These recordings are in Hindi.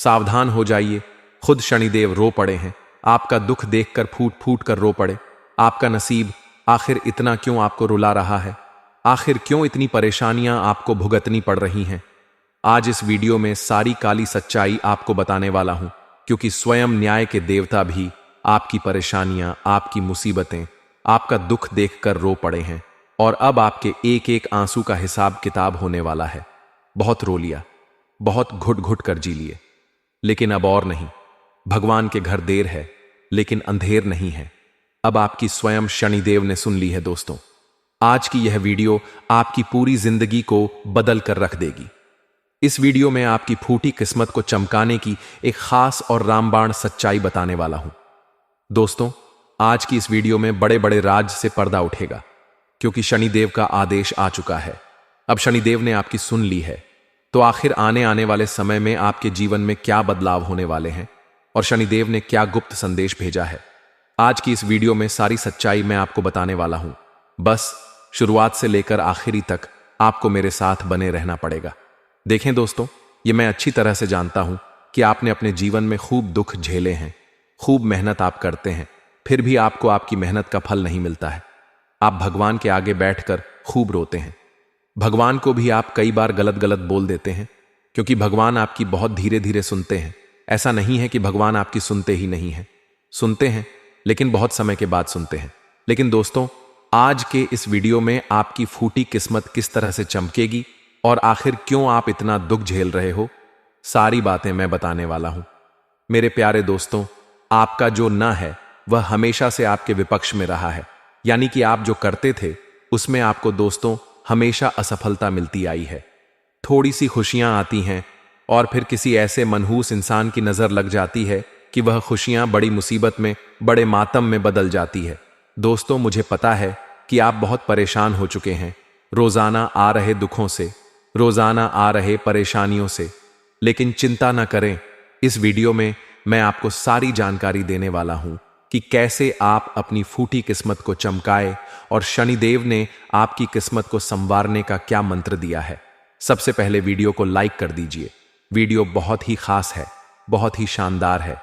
सावधान हो जाइए, खुद शनिदेव रो पड़े हैं। आपका दुख देखकर फूट फूट कर रो पड़े। आपका नसीब आखिर इतना क्यों आपको रुला रहा है? आखिर क्यों इतनी परेशानियां आपको भुगतनी पड़ रही हैं? आज इस वीडियो में सारी काली सच्चाई आपको बताने वाला हूं, क्योंकि स्वयं न्याय के देवता भी आपकी परेशानियां, आपकी मुसीबतें, आपका दुख देखकर रो पड़े हैं। और अब आपके एक एक आंसू का हिसाब किताब होने वाला है। बहुत रो लिया, बहुत घुट घुट कर जी लिए, लेकिन अब और नहीं। भगवान के घर देर है, लेकिन अंधेर नहीं है। अब आपकी स्वयं शनिदेव ने सुन ली है दोस्तों। आज की यह वीडियो आपकी पूरी जिंदगी को बदल कर रख देगी। इस वीडियो में आपकी फूटी किस्मत को चमकाने की एक खास और रामबाण सच्चाई बताने वाला हूं। दोस्तों, आज की इस वीडियो में बड़े बड़े राज से पर्दा उठेगा, क्योंकि शनिदेव का आदेश आ चुका है। अब शनिदेव ने आपकी सुन ली है, तो आखिर आने वाले समय में आपके जीवन में क्या बदलाव होने वाले हैं और शनिदेव ने क्या गुप्त संदेश भेजा है। आज की इस वीडियो में सारी सच्चाई मैं आपको बताने वाला हूं। बस शुरुआत से लेकर आखिरी तक आपको मेरे साथ बने रहना पड़ेगा। देखें दोस्तों, ये मैं अच्छी तरह से जानता हूं कि आपने अपने जीवन में खूब दुख झेले हैं, खूब मेहनत आप करते हैं, फिर भी आपको आपकी मेहनत का फल नहीं मिलता है। आप भगवान के आगे बैठकर खूब रोते हैं। भगवान को भी आप कई बार गलत गलत बोल देते हैं, क्योंकि भगवान आपकी बहुत धीरे धीरे सुनते हैं। ऐसा नहीं है कि भगवान आपकी सुनते ही नहीं हैं, सुनते हैं, लेकिन बहुत समय के बाद सुनते हैं। लेकिन दोस्तों, आज के इस वीडियो में आपकी फूटी किस्मत किस तरह से चमकेगी और आखिर क्यों आप इतना दुख झेल रहे हो, सारी बातें मैं बताने वाला हूं। मेरे प्यारे दोस्तों, आपका जो न है वह हमेशा से आपके विपक्ष में रहा है, यानी कि आप जो करते थे उसमें आपको दोस्तों हमेशा असफलता मिलती आई है। थोड़ी सी खुशियां आती हैं और फिर किसी ऐसे मनहूस इंसान की नजर लग जाती है कि वह खुशियां बड़ी मुसीबत में, बड़े मातम में बदल जाती है। दोस्तों, मुझे पता है कि आप बहुत परेशान हो चुके हैं रोजाना आ रहे दुखों से, रोजाना आ रहे परेशानियों से, लेकिन चिंता न करें। इस वीडियो में मैं आपको सारी जानकारी देने वाला हूं कि कैसे आप अपनी फूटी किस्मत को चमकाए और शनिदेव ने आपकी किस्मत को संवारने का क्या मंत्र दिया है। सबसे पहले वीडियो को लाइक कर दीजिए। वीडियो बहुत ही खास है, बहुत ही शानदार है,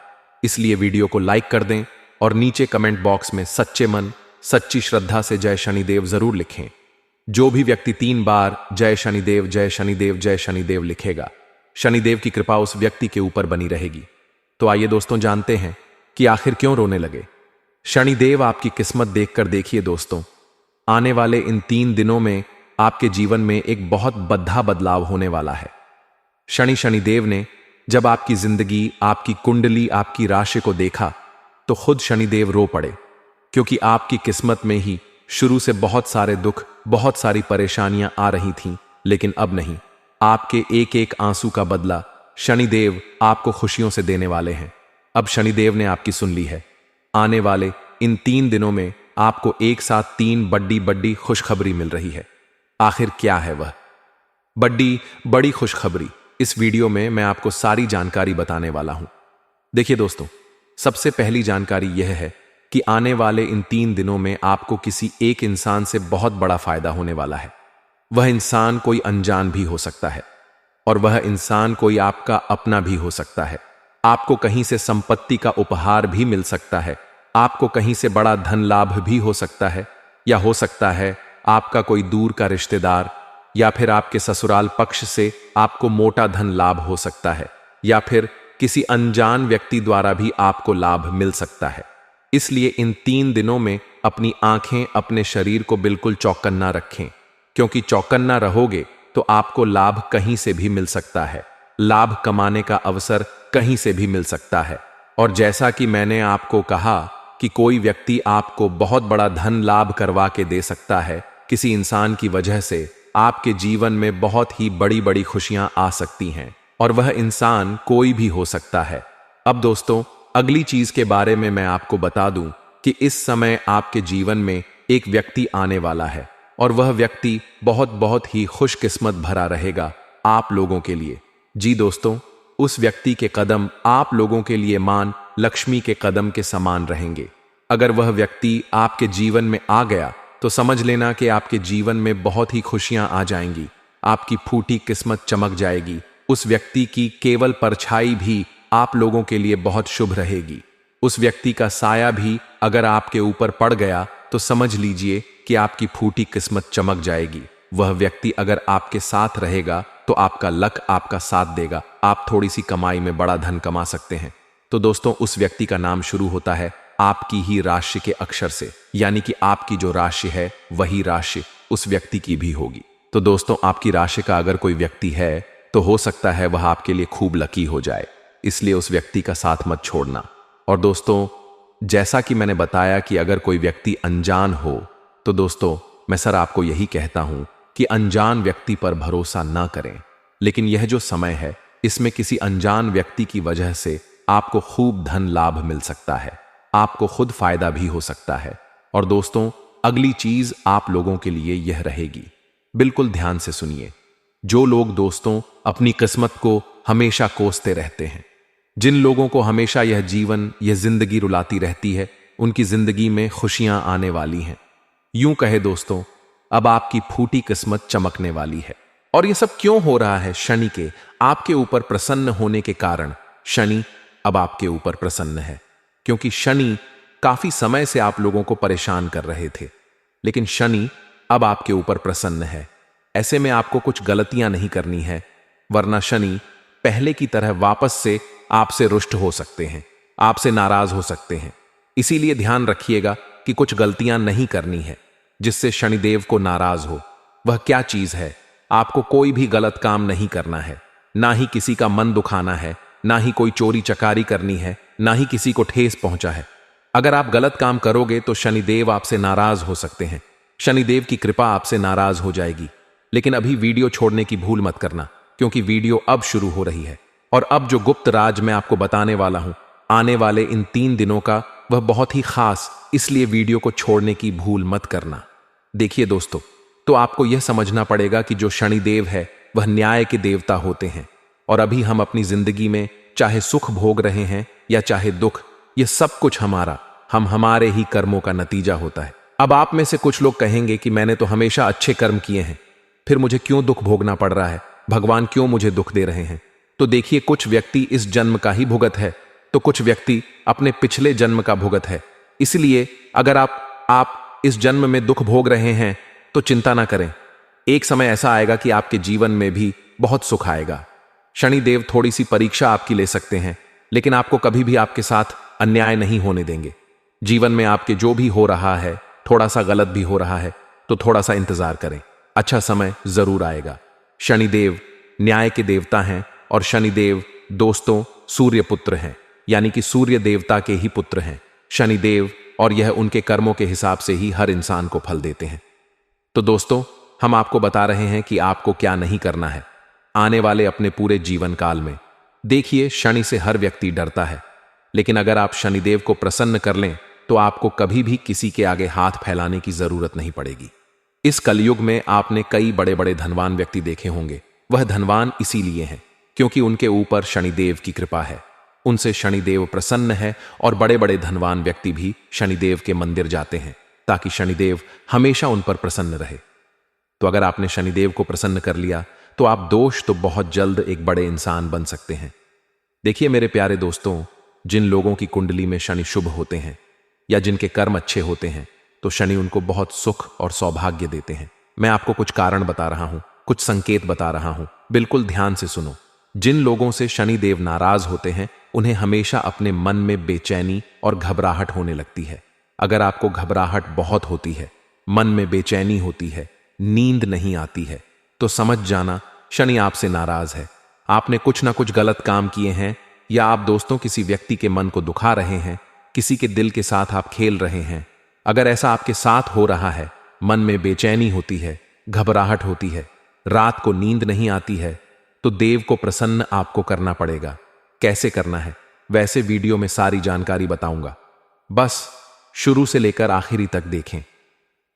इसलिए वीडियो को लाइक कर दें और नीचे कमेंट बॉक्स में सच्चे मन, सच्ची श्रद्धा से जय शनिदेव जरूर लिखें। जो भी व्यक्ति 3 बार जय शनिदेव, जय शनिदेव, जय शनिदेव लिखेगा, शनिदेव की कृपा उस व्यक्ति के ऊपर बनी रहेगी। तो आइए दोस्तों, जानते हैं कि आखिर क्यों रोने लगे। शनिदेव आपकी किस्मत देखकर देखिए दोस्तों, आने वाले इन 3 दिनों में आपके जीवन में एक बहुत बड़ा बदलाव होने वाला है। शनिदेव ने जब आपकी जिंदगी, आपकी कुंडली, आपकी राशि को देखा तो खुद शनिदेव रो पड़े, क्योंकि आपकी किस्मत में ही शुरू से बहुत सारे दुख, बहुत सारी परेशानियां आ रही थीं, लेकिन अब नहीं। आपके एक एक आंसू का बदला शनिदेव आपको खुशियों से देने वाले हैं। अब शनिदेव ने आपकी सुन ली है। आने वाले इन 3 दिनों में आपको एक साथ 3 बड़ी खुशखबरी मिल रही है। आखिर क्या है वह बड़ी खुशखबरी? इस वीडियो में मैं आपको सारी जानकारी बताने वाला हूं। देखिए दोस्तों, सबसे पहली जानकारी यह है कि आने वाले इन 3 दिनों में आपको किसी एक इंसान से बहुत बड़ा फायदा होने वाला है। वह इंसान कोई अनजान भी हो सकता है और वह इंसान कोई आपका अपना भी हो सकता है। आपको कहीं से संपत्ति का उपहार भी मिल सकता है, आपको कहीं से बड़ा धन लाभ भी हो सकता है, या हो सकता है आपका कोई दूर का रिश्तेदार या फिर आपके ससुराल पक्ष से आपको मोटा धन लाभ हो सकता है, या फिर किसी अनजान व्यक्ति द्वारा भी आपको लाभ मिल सकता है। इसलिए इन 3 दिनों में अपनी आंखें, अपने शरीर को बिल्कुल चौकन्ना रखें, क्योंकि चौकन्ना रहोगे तो आपको लाभ कहीं से भी मिल सकता है। लाभ कमाने का अवसर कहीं से भी मिल सकता है। और जैसा कि मैंने आपको कहा कि कोई व्यक्ति आपको बहुत बड़ा धन लाभ करवा के दे सकता है, किसी इंसान की वजह से आपके जीवन में बहुत ही बड़ी खुशियां आ सकती हैं, और वह इंसान कोई भी हो सकता है। अब दोस्तों, अगली चीज के बारे में मैं आपको बता दूं कि इस समय आपके जीवन में एक व्यक्ति आने वाला है, और वह व्यक्ति बहुत ही खुशकिस्मत भरा रहेगा आप लोगों के लिए। जी दोस्तों, उस व्यक्ति के कदम आप लोगों के लिए मान लक्ष्मी के कदम के समान रहेंगे। अगर वह व्यक्ति आपके जीवन में आ गया तो समझ लेना कि आपके जीवन में बहुत ही खुशियां आ जाएंगी, आपकी फूटी किस्मत चमक जाएगी, उस व्यक्ति की केवल परछाई भी आप लोगों के लिए बहुत शुभ रहेगी। उस व्यक्ति का साया भी अगर आपके ऊपर पड़ गया तो समझ लीजिए कि आपकी फूटी किस्मत चमक जाएगी। वह व्यक्ति अगर आपके साथ रहेगा तो आपका लक आपका साथ देगा, आप थोड़ी सी कमाई में बड़ा धन कमा सकते हैं। तो दोस्तों, उस व्यक्ति का नाम शुरू होता है आपकी ही राशि के अक्षर से, यानी कि आपकी जो राशि है वही राशि उस व्यक्ति की भी होगी। तो दोस्तों, आपकी राशि का अगर कोई व्यक्ति है तो हो सकता है वह आपके लिए खूब लकी हो जाए, इसलिए उस व्यक्ति का साथ मत छोड़ना। और दोस्तों, जैसा कि मैंने बताया कि अगर कोई व्यक्ति अनजान हो तो दोस्तों, मैं सर आपको यही कहता हूं कि अनजान व्यक्ति पर भरोसा ना करें। लेकिन यह जो समय है इसमें किसी अनजान व्यक्ति की वजह से आपको खूब धन लाभ मिल सकता है, आपको खुद फायदा भी हो सकता है। और दोस्तों, अगली चीज आप लोगों के लिए यह रहेगी, बिल्कुल ध्यान से सुनिए। जो लोग दोस्तों अपनी किस्मत को हमेशा कोसते रहते हैं, जिन लोगों को हमेशा यह जीवन, यह जिंदगी रुलाती रहती है, उनकी जिंदगी में खुशियां आने वाली हैं। यूं कहे दोस्तों, अब आपकी फूटी किस्मत चमकने वाली है। और यह सब क्यों हो रहा है? शनि के आपके ऊपर प्रसन्न होने के कारण शनि अब आपके ऊपर प्रसन्न है, क्योंकि शनि काफी समय से आप लोगों को परेशान कर रहे थे, लेकिन शनि अब आपके ऊपर प्रसन्न है। ऐसे में आपको कुछ गलतियां नहीं करनी है, वरना शनि पहले की तरह वापस से आपसे रुष्ट हो सकते हैं, आपसे नाराज हो सकते हैं। इसीलिए ध्यान रखिएगा कि कुछ गलतियां नहीं करनी है जिससे शनिदेव को नाराज हो। वह क्या चीज है? आपको कोई भी गलत काम नहीं करना है, ना ही किसी का मन दुखाना है, ना ही कोई चोरी चकारी करनी है, ना ही किसी को ठेस पहुंचा है। अगर आप गलत काम करोगे तो शनिदेव आपसे नाराज हो सकते हैं, शनिदेव की कृपा आपसे नाराज हो जाएगी। लेकिन अभी वीडियो छोड़ने की भूल मत करना, क्योंकि वीडियो अब शुरू हो रही है। और अब जो गुप्त राज मैं आपको बताने वाला हूं आने वाले इन 3 दिनों का, वह बहुत ही खास, इसलिए वीडियो को छोड़ने की भूल मत करना। देखिए दोस्तों, तो आपको यह समझना पड़ेगा कि जो शनिदेव है वह न्याय के देवता होते हैं। और अभी हम अपनी जिंदगी में चाहे सुख भोग रहे हैं या चाहे दुख, यह सब कुछ हमारे ही कर्मों का नतीजा होता है। अब आप में से कुछ लोग कहेंगे कि मैंने तो हमेशा अच्छे कर्म किए हैं, फिर मुझे क्यों दुख भोगना पड़ रहा है? भगवान क्यों मुझे दुख दे रहे हैं? तो देखिए, कुछ व्यक्ति इस जन्म का ही भुगत है, तो कुछ व्यक्ति अपने पिछले जन्म का भुगत है। इसलिए अगर आप इस जन्म में दुख भोग रहे हैं तो चिंता ना करें, एक समय ऐसा आएगा कि आपके जीवन में भी बहुत सुख आएगा। शनिदेव थोड़ी सी परीक्षा आपकी ले सकते हैं, लेकिन आपको कभी भी आपके साथ अन्याय नहीं होने देंगे। जीवन में आपके जो भी हो रहा है, थोड़ा सा गलत भी हो रहा है, तो थोड़ा सा इंतजार करें, अच्छा समय जरूर आएगा। शनिदेव न्याय के देवता हैं और शनिदेव दोस्तों सूर्य पुत्र हैं, यानी कि सूर्य देवता के ही पुत्र हैं शनिदेव, और यह उनके कर्मों के हिसाब से ही हर इंसान को फल देते हैं। तो दोस्तों, हम आपको बता रहे हैं कि आपको क्या नहीं करना है आने वाले अपने पूरे जीवन काल में। देखिए, शनि से हर व्यक्ति डरता है, लेकिन अगर आप शनिदेव को प्रसन्न कर लें तो आपको कभी भी किसी के आगे हाथ फैलाने की जरूरत नहीं पड़ेगी। इस कलयुग में आपने कई बड़े बड़े धनवान व्यक्ति देखे होंगे। वह धनवान इसीलिए हैं क्योंकि उनके ऊपर शनिदेव की कृपा है, उनसे शनिदेव प्रसन्न है, और बड़े बड़े धनवान व्यक्ति भी शनिदेव के मंदिर जाते हैं ताकि शनिदेव हमेशा उन पर प्रसन्न रहे। तो अगर आपने शनिदेव को प्रसन्न कर लिया तो आप दोष तो बहुत जल्द एक बड़े इंसान बन सकते हैं। देखिए मेरे प्यारे दोस्तों, जिन लोगों की कुंडली में शनि शुभ होते हैं या जिनके कर्म अच्छे होते हैं, तो शनि उनको बहुत सुख और सौभाग्य देते हैं। मैं आपको कुछ कारण बता रहा हूं, कुछ संकेत बता रहा हूं, बिल्कुल ध्यान से सुनो। जिन लोगों से शनिदेव नाराज होते हैं उन्हें हमेशा अपने मन में बेचैनी और घबराहट होने लगती है। अगर आपको घबराहट बहुत होती है, मन में बेचैनी होती है, नींद नहीं आती है, तो समझ जाना शनि आपसे नाराज है। आपने कुछ ना कुछ गलत काम किए हैं, या आप दोस्तों किसी व्यक्ति के मन को दुखा रहे हैं, किसी के दिल के साथ आप खेल रहे हैं। अगर ऐसा आपके साथ हो रहा है, मन में बेचैनी होती है, घबराहट होती है, रात को नींद नहीं आती है, तो देव को प्रसन्न आपको करना पड़ेगा। कैसे करना है वैसे वीडियो में सारी जानकारी बताऊंगा, बस शुरू से लेकर आखिरी तक देखें।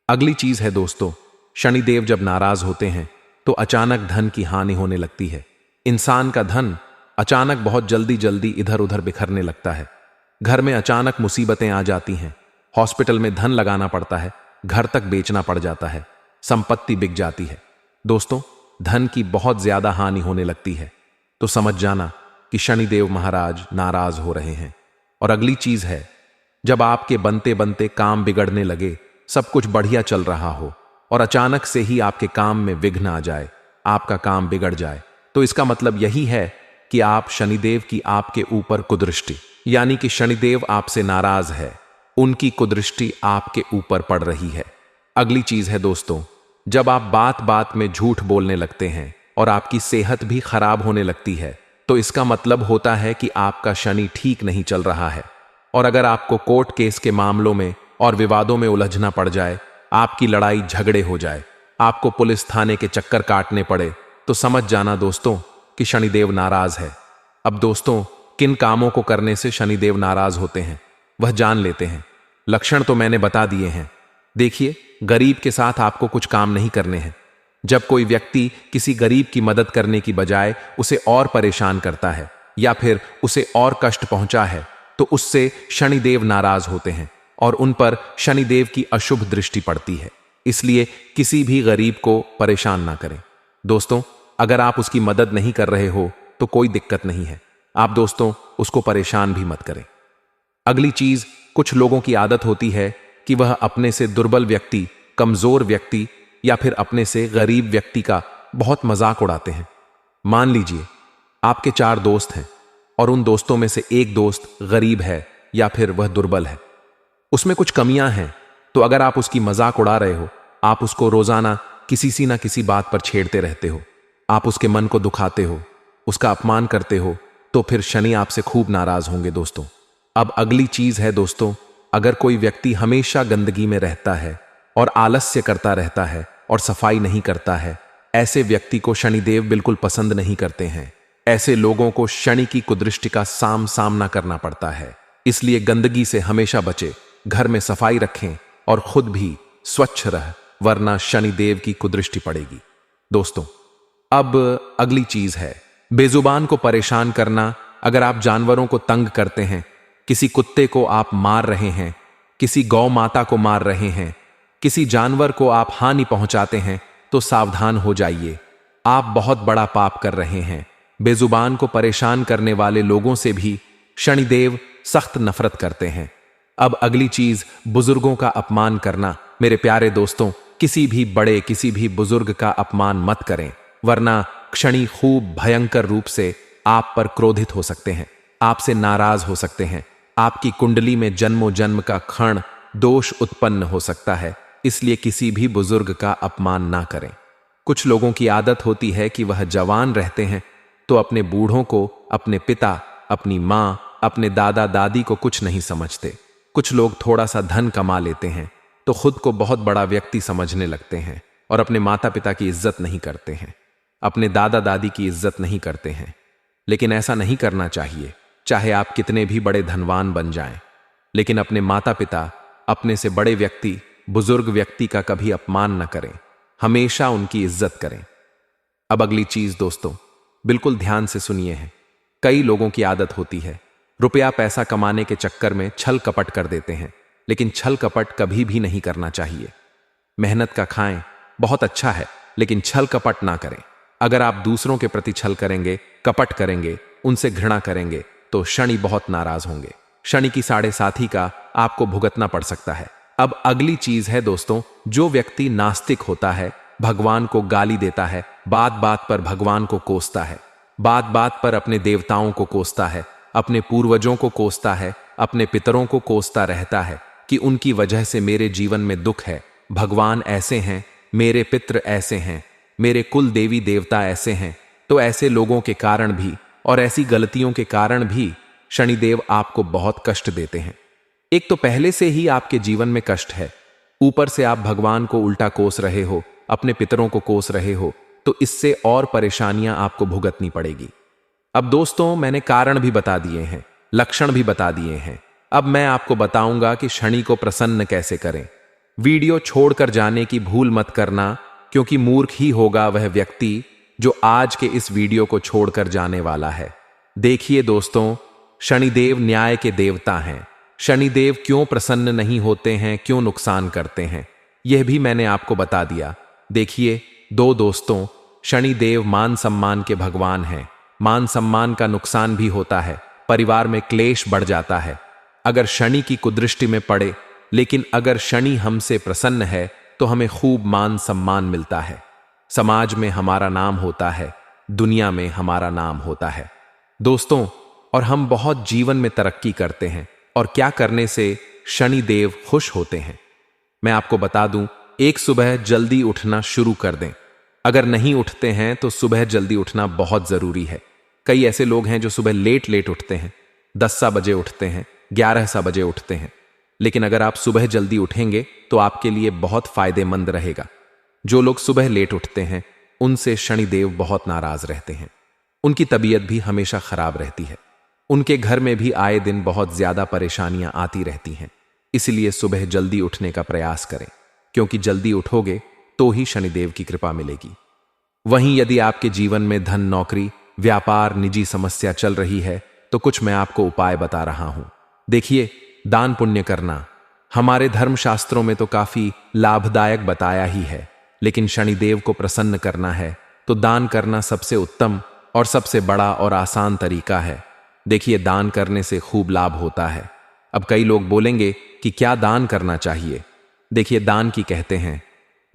अगली चीज है दोस्तों, शनिदेव जब नाराज होते हैं तो अचानक धन की हानि होने लगती है। इंसान का धन अचानक बहुत जल्दी जल्दी इधर उधर बिखरने लगता है। घर में अचानक मुसीबतें आ जाती हैं, हॉस्पिटल में धन लगाना पड़ता है, घर तक बेचना पड़ जाता है, संपत्ति बिक जाती है। दोस्तों, धन की बहुत ज्यादा हानि होने लगती है। तो समझ जाना कि शनिदेव महाराज नाराज हो रहे हैं। और अगली चीज है, जब आपके बनते बनते काम बिगड़ने लगे, सब कुछ बढ़िया चल रहा हो और अचानक से ही आपके काम में विघ्न आ जाए, आपका काम बिगड़ जाए, तो इसका मतलब यही है कि आप शनिदेव की आपके ऊपर कुदृष्टि, यानी कि शनिदेव आपसे नाराज है, उनकी कुदृष्टि आपके ऊपर पड़ रही है। अगली चीज है दोस्तों, जब आप बात बात में झूठ बोलने लगते हैं और आपकी सेहत भी खराब होने लगती है, तो इसका मतलब होता है कि आपका शनि ठीक नहीं चल रहा है। और अगर आपको कोर्ट केस के मामलों में और विवादों में उलझना पड़ जाए, आपकी लड़ाई झगड़े हो जाए, आपको पुलिस थाने के चक्कर काटने पड़े, तो समझ जाना दोस्तों कि शनिदेव नाराज है। अब दोस्तों, किन कामों को करने से शनिदेव नाराज होते हैं वह जान लेते हैं। लक्षण तो मैंने बता दिए हैं। देखिए, गरीब के साथ आपको कुछ काम नहीं करने हैं। जब कोई व्यक्ति किसी गरीब की मदद करने की बजाय उसे और परेशान करता है या फिर उसे और कष्ट पहुंचा है, तो उससे शनिदेव नाराज होते हैं और उन पर शनिदेव की अशुभ दृष्टि पड़ती है। इसलिए किसी भी गरीब को परेशान ना करें। दोस्तों, अगर आप उसकी मदद नहीं कर रहे हो तो कोई दिक्कत नहीं है, आप दोस्तों उसको परेशान भी मत करें। अगली चीज, कुछ लोगों की आदत होती है कि वह अपने से दुर्बल व्यक्ति, कमजोर व्यक्ति या फिर अपने से गरीब व्यक्ति का बहुत मजाक उड़ाते हैं। मान लीजिए आपके 4 दोस्त हैं और उन दोस्तों में से एक दोस्त गरीब है या फिर वह दुर्बल है, उसमें कुछ कमियां हैं, तो अगर आप उसकी मजाक उड़ा रहे हो, आप उसको रोजाना किसी ना किसी बात पर छेड़ते रहते हो, आप उसके मन को दुखाते हो, उसका अपमान करते हो, तो फिर शनि आपसे खूब नाराज होंगे दोस्तों। अब अगली चीज है दोस्तों, अगर कोई व्यक्ति हमेशा गंदगी में रहता है और आलस्य करता रहता है और सफाई नहीं करता है, ऐसे व्यक्ति को शनिदेव बिल्कुल पसंद नहीं करते हैं। ऐसे लोगों को शनि की कुदृष्टि का सामना करना पड़ता है। इसलिए गंदगी से हमेशा बचे, घर में सफाई रखें और खुद भी स्वच्छ रह, वरना शनिदेव की कुदृष्टि पड़ेगी। दोस्तों, अब अगली चीज है बेजुबान को परेशान करना। अगर आप जानवरों को तंग करते हैं, किसी कुत्ते को आप मार रहे हैं, किसी गौ माता को मार रहे हैं, किसी जानवर को आप हानि पहुंचाते हैं, तो सावधान हो जाइए, आप बहुत बड़ा पाप कर रहे हैं। बेजुबान को परेशान करने वाले लोगों से भी शनिदेव सख्त नफरत करते हैं। अब अगली चीज, बुजुर्गों का अपमान करना। मेरे प्यारे दोस्तों, किसी भी बड़े, किसी भी बुजुर्ग का अपमान मत करें, वरना शनि खूब भयंकर रूप से आप पर क्रोधित हो सकते हैं, आपसे नाराज हो सकते हैं, आपकी कुंडली में जन्मों जन्म का क्षण दोष उत्पन्न हो सकता है। इसलिए किसी भी बुजुर्ग का अपमान ना करें। कुछ लोगों की आदत होती है कि वह जवान रहते हैं तो अपने बूढ़ों को, अपने पिता, अपनी मां, अपने दादा दादी को कुछ नहीं समझते। कुछ लोग थोड़ा सा धन कमा लेते हैं तो खुद को बहुत बड़ा व्यक्ति समझने लगते हैं और अपने माता पिता की इज्जत नहीं करते हैं, अपने दादा दादी की इज्जत नहीं करते हैं। लेकिन ऐसा नहीं करना चाहिए। चाहे आप कितने भी बड़े धनवान बन जाएं, लेकिन अपने माता पिता, अपने से बड़े व्यक्ति, बुजुर्ग व्यक्ति का कभी अपमान न करें, हमेशा उनकी इज्जत करें। अब अगली चीज दोस्तों, बिल्कुल ध्यान से सुनिए है। कई लोगों की आदत होती है रुपया पैसा कमाने के चक्कर में छल कपट कर देते हैं, लेकिन छल कपट कभी भी नहीं करना चाहिए। मेहनत का खाएं, बहुत अच्छा है, लेकिन छल कपट ना करें। अगर आप दूसरों के प्रति छल करेंगे, कपट करेंगे, उनसे घृणा करेंगे, तो शनि बहुत नाराज होंगे। शनि की 7.5 का आपको भुगतना पड़ सकता है। अब अगली चीज है दोस्तों, जो व्यक्ति नास्तिक होता है, भगवान को गाली देता है, बात बात पर भगवान को कोसता है, बात बात पर अपने देवताओं को कोसता है, अपने पूर्वजों को कोसता है, अपने पितरों को कोसता रहता है कि उनकी वजह से मेरे जीवन में दुख है, भगवान ऐसे हैं, मेरे पितृ ऐसे हैं, मेरे कुल देवी देवता ऐसे हैं, तो ऐसे लोगों के कारण भी और ऐसी गलतियों के कारण भी शनिदेव आपको बहुत कष्ट देते हैं। एक तो पहले से ही आपके जीवन में कष्ट है, ऊपर से आप भगवान को उल्टा कोस रहे हो, अपने पितरों को कोस रहे हो, तो इससे और परेशानियां आपको भुगतनी पड़ेगी। अब दोस्तों, मैंने कारण भी बता दिए हैं, लक्षण भी बता दिए हैं। अब मैं आपको बताऊंगा कि शनि को प्रसन्न कैसे करें। वीडियो छोड़कर जाने की भूल मत करना, क्योंकि मूर्ख ही होगा वह व्यक्ति जो आज के इस वीडियो को छोड़कर जाने वाला है। देखिए दोस्तों, शनिदेव न्याय के देवता हैं। शनिदेव क्यों प्रसन्न नहीं होते हैं, क्यों नुकसान करते हैं, यह भी मैंने आपको बता दिया। देखिए दोस्तों, शनिदेव मान सम्मान के भगवान हैं, मान सम्मान का नुकसान भी होता है, परिवार में क्लेश बढ़ जाता है अगर शनि की कुदृष्टि में पड़े। लेकिन अगर शनि हमसे प्रसन्न है तो हमें खूब मान सम्मान मिलता है, समाज में हमारा नाम होता है, दुनिया में हमारा नाम होता है दोस्तों। और हम बहुत जीवन में तरक्की करते हैं। और क्या करने से शनि देव खुश होते हैं, मैं आपको बता दूं। एक, सुबह जल्दी उठना शुरू कर दें। अगर नहीं उठते हैं तो सुबह जल्दी उठना बहुत जरूरी है। कई ऐसे लोग हैं जो सुबह लेट लेट उठते हैं, 10 बजे उठते हैं, 11 बजे उठते हैं। लेकिन अगर आप सुबह जल्दी उठेंगे तो आपके लिए बहुत फायदेमंद रहेगा। जो लोग सुबह लेट उठते हैं उनसे शनिदेव बहुत नाराज रहते हैं, उनकी तबीयत भी हमेशा खराब रहती है, उनके घर में भी आए दिन बहुत ज्यादा परेशानियां आती रहती हैं। इसलिए सुबह जल्दी उठने का प्रयास करें, क्योंकि जल्दी उठोगे तो ही शनिदेव की कृपा मिलेगी। वहीं यदि आपके जीवन में धन, नौकरी, व्यापार, निजी समस्या चल रही है तो कुछ मैं आपको उपाय बता रहा हूं। देखिए, दान पुण्य करना हमारे धर्मशास्त्रों में तो काफी लाभदायक बताया ही है, लेकिन शनिदेव को प्रसन्न करना है तो दान करना सबसे उत्तम और सबसे बड़ा और आसान तरीका है। देखिए, दान करने से खूब लाभ होता है। अब कई लोग बोलेंगे कि क्या दान करना चाहिए। देखिए, दान की कहते हैं,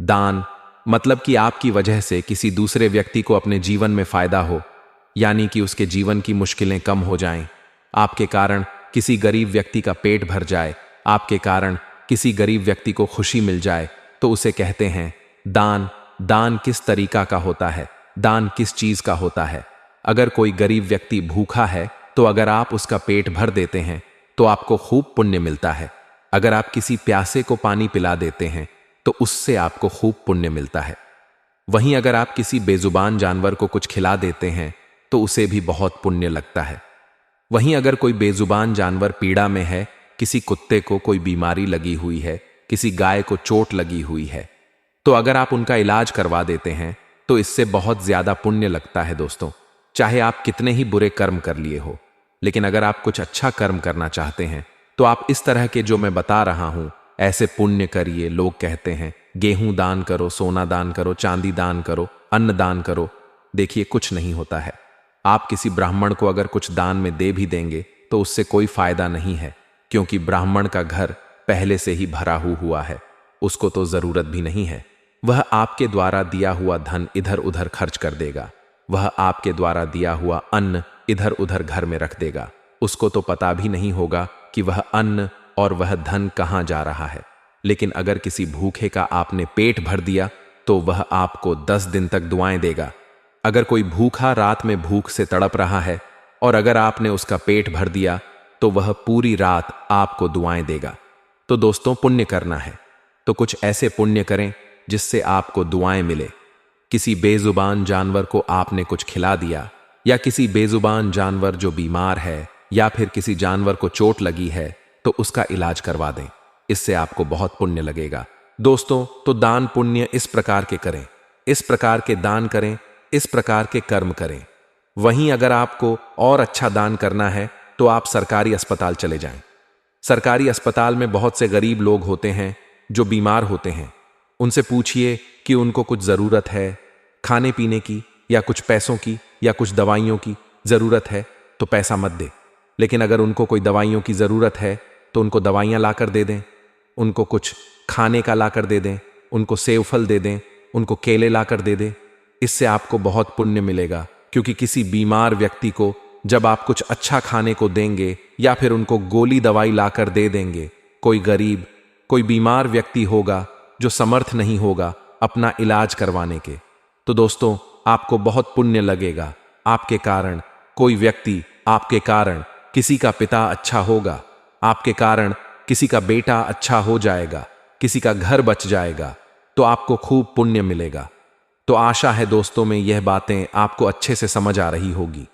दान मतलब कि आपकी वजह से किसी दूसरे व्यक्ति को अपने जीवन में फायदा हो, यानी कि उसके जीवन की मुश्किलें कम हो जाएं, आपके कारण किसी गरीब व्यक्ति का पेट भर जाए, आपके कारण किसी गरीब व्यक्ति को खुशी मिल जाए, तो उसे कहते हैं दान। दान किस तरीका का होता है, दान किस चीज का होता है। अगर कोई गरीब व्यक्ति भूखा है तो अगर आप उसका पेट भर देते हैं तो आपको खूब पुण्य मिलता है। अगर आप किसी प्यासे को पानी पिला देते हैं तो उससे आपको खूब पुण्य मिलता है। वहीं अगर आप किसी बेजुबान जानवर को कुछ खिला देते हैं तो उसे भी बहुत पुण्य लगता है। वहीं अगर कोई बेजुबान जानवर पीड़ा में है, किसी कुत्ते को कोई बीमारी लगी हुई है, किसी गाय को चोट लगी हुई है, तो अगर आप उनका इलाज करवा देते हैं तो इससे बहुत ज्यादा पुण्य लगता है दोस्तों। चाहे आप कितने ही बुरे कर्म कर लिए हो, लेकिन अगर आप कुछ अच्छा कर्म करना चाहते हैं तो आप इस तरह के जो मैं बता रहा हूं ऐसे पुण्य करिए। लोग कहते हैं गेहूं दान करो, सोना दान करो, चांदी दान करो, अन्न दान करो। देखिए, कुछ नहीं होता है। आप किसी ब्राह्मण को अगर कुछ दान में दे भी देंगे तो उससे कोई फायदा नहीं है, क्योंकि ब्राह्मण का घर पहले से ही भरा हुआ है, उसको तो जरूरत भी नहीं है। वह आपके द्वारा दिया हुआ धन इधर उधर खर्च कर देगा, वह आपके द्वारा दिया हुआ अन्न इधर उधर घर में रख देगा। उसको तो पता भी नहीं होगा कि वह अन्न और वह धन कहां जा रहा है। लेकिन अगर किसी भूखे का आपने पेट भर दिया तो वह आपको 10 दिन तक दुआएं देगा। अगर कोई भूखा रात में भूख से तड़प रहा है और अगर आपने उसका पेट भर दिया तो वह पूरी रात आपको दुआएं देगा। तो दोस्तों, पुण्य करना है तो कुछ ऐसे पुण्य करें जिससे आपको दुआएं मिले। किसी बेजुबान जानवर को आपने कुछ खिला दिया, या किसी बेजुबान जानवर जो बीमार है, या फिर किसी जानवर को चोट लगी है तो उसका इलाज करवा दें, इससे आपको बहुत पुण्य लगेगा। दोस्तों, तो दान पुण्य इस प्रकार के करें, इस प्रकार के दान करें, इस प्रकार के कर्म करें। वहीं अगर आपको और अच्छा दान करना है तो आप सरकारी अस्पताल चले जाएं। सरकारी अस्पताल में बहुत से गरीब लोग होते हैं जो बीमार होते हैं। उनसे पूछिए कि उनको कुछ जरूरत है खाने पीने की, या कुछ पैसों की, या कुछ दवाइयों की जरूरत है तो पैसा मत दे। लेकिन अगर उनको कोई दवाइयों की जरूरत है तो उनको दवाइयां लाकर दे दें, उनको कुछ खाने का लाकर दे दें, उनको सेव फल दे दें, उनको केले लाकर दे दें। इससे आपको बहुत पुण्य मिलेगा, क्योंकि किसी बीमार व्यक्ति को जब आप कुछ अच्छा खाने को देंगे या फिर उनको गोली दवाई लाकर दे देंगे, कोई गरीब, कोई बीमार व्यक्ति होगा जो समर्थ नहीं होगा अपना इलाज करवाने के, तो दोस्तों आपको बहुत पुण्य लगेगा। आपके कारण कोई व्यक्ति, आपके कारण किसी का पिता अच्छा होगा, आपके कारण किसी का बेटा अच्छा हो जाएगा, किसी का घर बच जाएगा, तो आपको खूब पुण्य मिलेगा। तो आशा है दोस्तों में यह बातें आपको अच्छे से समझ आ रही होगी।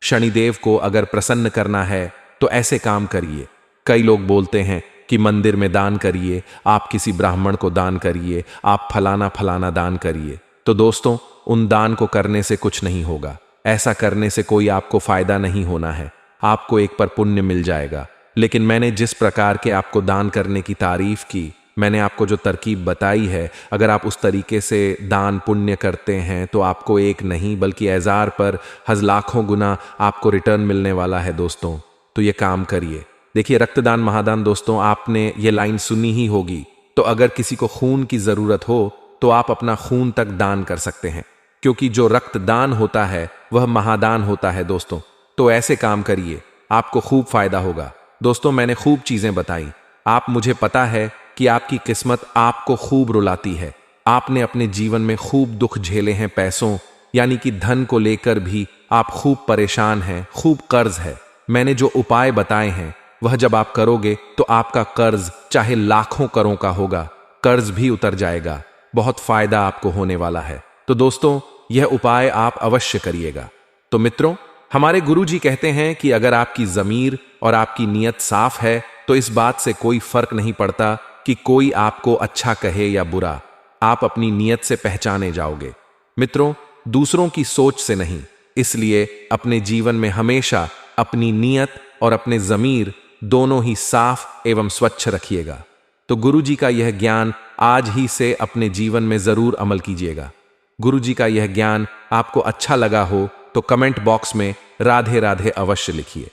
शनिदेव को अगर प्रसन्न करना है तो ऐसे काम करिए। कई लोग बोलते हैं कि मंदिर में दान करिए, आप किसी ब्राह्मण को दान करिए, आप फलाना फलाना दान करिए। तो दोस्तों, उन दान को करने से कुछ नहीं होगा। ऐसा करने से कोई आपको फायदा नहीं होना है, आपको एक पर पुण्य मिल जाएगा। लेकिन मैंने जिस प्रकार के आपको दान करने की तारीफ की, मैंने आपको जो तरकीब बताई है, अगर आप उस तरीके से दान पुण्य करते हैं तो आपको एक नहीं बल्कि हज़ार पर लाखों गुना आपको रिटर्न मिलने वाला है दोस्तों। तो ये काम करिए। देखिए, रक्तदान महादान दोस्तों, आपने ये लाइन सुनी ही होगी। तो अगर किसी को खून की ज़रूरत हो तो आप अपना खून तक दान कर सकते हैं, क्योंकि जो रक्तदान होता है वह महादान होता है दोस्तों। तो ऐसे काम करिए, आपको खूब फायदा होगा। दोस्तों, मैंने खूब चीज़ें बताई। आप, मुझे पता है कि आपकी किस्मत आपको खूब रुलाती है। आपने अपने जीवन में खूब दुख झेले हैं, पैसों यानी कि धन को लेकर भी आप खूब परेशान हैं, खूब कर्ज है। मैंने जो उपाय बताए हैं वह जब आप करोगे तो आपका कर्ज चाहे लाखों करों का होगा, कर्ज भी उतर जाएगा। बहुत फायदा आपको होने वाला है। तो दोस्तों, यह उपाय आप अवश्य करिएगा। तो मित्रों, हमारे गुरुजी कहते हैं कि अगर आपकी ज़मीर और आपकी नीयत साफ है तो इस बात से कोई फर्क नहीं पड़ता कि कोई आपको अच्छा कहे या बुरा, आप अपनी नीयत से पहचाने जाओगे। मित्रों, दूसरों की सोच से नहीं। इसलिए अपने जीवन में हमेशा अपनी नीयत और अपने ज़मीर दोनों ही साफ एवं स्वच्छ रखिएगा। तो गुरुजी का यह ज्ञान आज ही से अपने जीवन में ज़रूर अमल कीजिएगा। गुरुजी का यह ज्ञान आपको अच्छा लगा हो तो कमेंट बॉक्स में राधे राधे अवश्य लिखिए।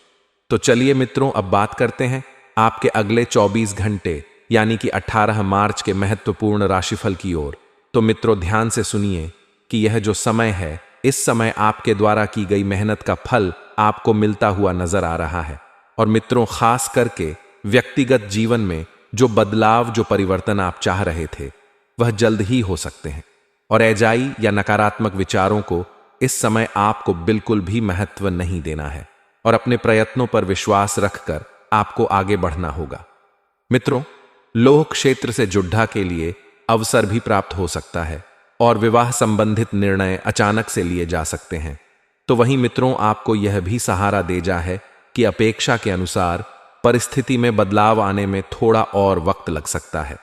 तो चलिए मित्रों, अब बात करते हैं आपके अगले 24 घंटे यानी कि 18 मार्च के महत्वपूर्ण राशिफल की ओर। तो मित्रों, ध्यान से सुनिए कि यह जो समय है, इस समय आपके द्वारा की गई मेहनत का फल आपको मिलता हुआ नजर आ रहा है। और मित्रों, खास करके व्यक्तिगत जीवन में जो बदलाव, जो परिवर्तन आप चाह रहे थे वह जल्द ही हो सकते हैं। और एजाई या नकारात्मक विचारों को इस समय आपको बिल्कुल भी महत्व नहीं देना है और अपने प्रयत्नों पर विश्वास रखकर आपको आगे बढ़ना होगा। मित्रों, लोह क्षेत्र से जुड्ढा के लिए अवसर भी प्राप्त हो सकता है और विवाह संबंधित निर्णय अचानक से लिए जा सकते हैं। तो वहीं मित्रों, आपको यह भी सहारा दे जा है कि अपेक्षा के अनुसार परिस्थिति में बदलाव आने में थोड़ा और वक्त लग सकता है।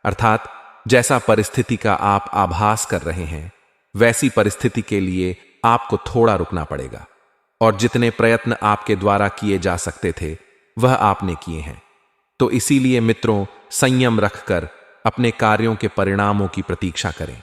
अर्थात जैसा परिस्थिति का आप आभास कर रहे हैं वैसी परिस्थिति के लिए आपको थोड़ा रुकना पड़ेगा। और जितने प्रयत्न आपके द्वारा किए जा सकते थे वह आपने किए हैं। तो इसीलिए मित्रों, संयम रखकर अपने कार्यों के परिणामों की प्रतीक्षा करें,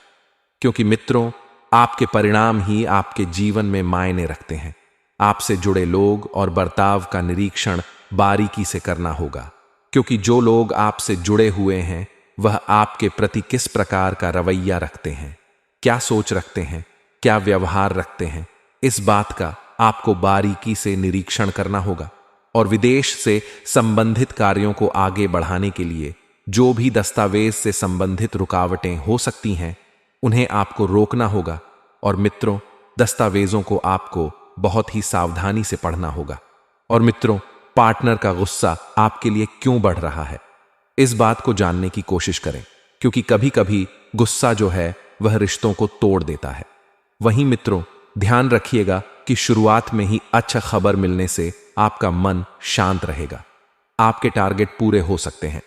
क्योंकि मित्रों, आपके परिणाम ही आपके जीवन में मायने रखते हैं। आपसे जुड़े लोग और बर्ताव का निरीक्षण बारीकी से करना होगा, क्योंकि जो लोग आपसे जुड़े हुए हैं वह आपके प्रति किस प्रकार का रवैया रखते हैं, क्या सोच रखते हैं, क्या व्यवहार रखते हैं, इस बात का आपको बारीकी से निरीक्षण करना होगा। और विदेश से संबंधित कार्यों को आगे बढ़ाने के लिए जो भी दस्तावेज से संबंधित रुकावटें हो सकती हैं उन्हें आपको रोकना होगा। और मित्रों, दस्तावेजों को आपको बहुत ही सावधानी से पढ़ना होगा। और मित्रों, पार्टनर का गुस्सा आपके लिए क्यों बढ़ रहा है, इस बात को जानने की कोशिश करें, क्योंकि कभी कभी गुस्सा जो है वह रिश्तों को तोड़ देता है। वहीं मित्रों, ध्यान रखिएगा कि शुरुआत में ही अच्छा खबर मिलने से आपका मन शांत रहेगा। आपके टारगेट पूरे हो सकते हैं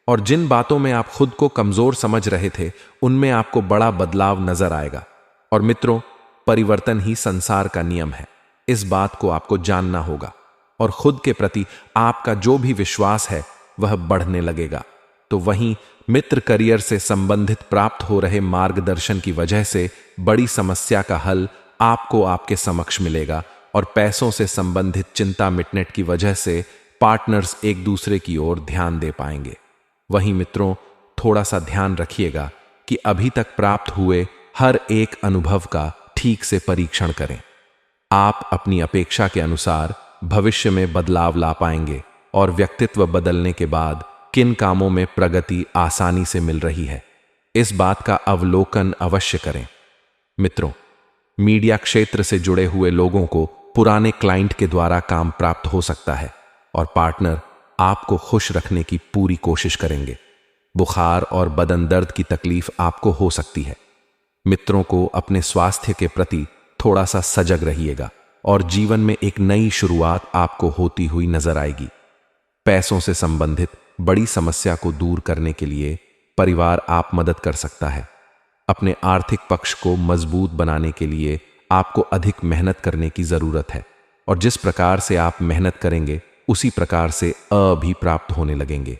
और जिन बातों में आप खुद को कमजोर समझ रहे थे उनमें आपको बड़ा बदलाव नजर आएगा। और मित्रों, परिवर्तन ही संसार का नियम है, इस बात को आपको जानना होगा। और खुद के प्रति आपका जो भी विश्वास है वह बढ़ने लगेगा। तो वहीं मित्र, करियर से संबंधित प्राप्त हो रहे मार्गदर्शन की वजह से बड़ी समस्या का हल आपको आपके समक्ष मिलेगा और पैसों से संबंधित चिंता मिटने की वजह से पार्टनर्स एक दूसरे की ओर ध्यान दे पाएंगे। वहीं मित्रों, थोड़ा सा ध्यान रखिएगा कि अभी तक प्राप्त हुए हर एक अनुभव का ठीक से परीक्षण करें। आप अपनी अपेक्षा के अनुसार भविष्य में बदलाव ला पाएंगे और व्यक्तित्व बदलने के बाद किन कामों में प्रगति आसानी से मिल रही है, इस बात का अवलोकन अवश्य करें। मित्रों, मीडिया क्षेत्र से जुड़े हुए लोगों को पुराने क्लाइंट के द्वारा काम प्राप्त हो सकता है और पार्टनर आपको खुश रखने की पूरी कोशिश करेंगे। बुखार और बदन दर्द की तकलीफ आपको हो सकती है। मित्रों को अपने स्वास्थ्य के प्रति थोड़ा सा सजग रहिएगा और जीवन में एक नई शुरुआत आपको होती हुई नजर आएगी। पैसों से संबंधित बड़ी समस्या को दूर करने के लिए परिवार आप मदद कर सकता है। अपने आर्थिक पक्ष को मजबूत बनाने के लिए आपको अधिक मेहनत करने की जरूरत है और जिस प्रकार से आप मेहनत करेंगे उसी प्रकार से भी प्राप्त होने लगेंगे।